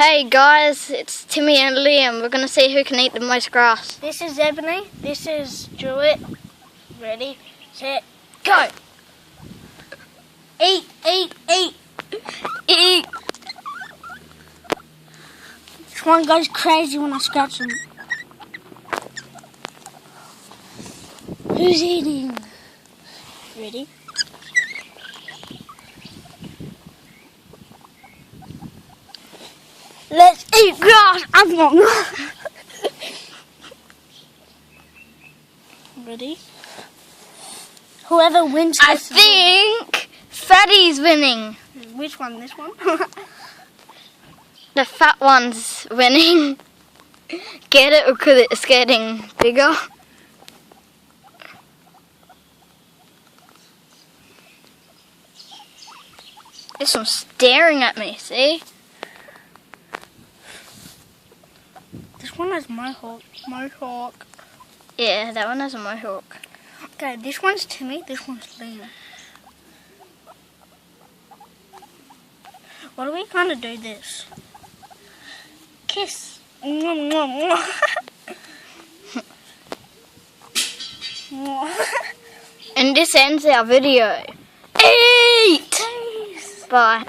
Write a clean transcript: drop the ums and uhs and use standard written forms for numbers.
Hey guys, it's Timmy and Liam. We're going to see who can eat the most grass. This is Ebony, this is Jewett. Ready, set, go! Eat, eat, eat! Eat! This one goes crazy when I scratch him. Who's eating? Ready? Let's eat grass! I'm not. Ready? Whoever wins. I think Fatty's winning. Which one? This one? The fat one's winning. Get it because it's getting bigger? This one's staring at me, see? This one has mohawk. Mohawk. Yeah, that one has a mohawk. Okay, this one's Timmy, this one's Liam. What are we gonna do this? Kiss. Mwah, mwah, mwah. And this ends our video. Eat! Bye.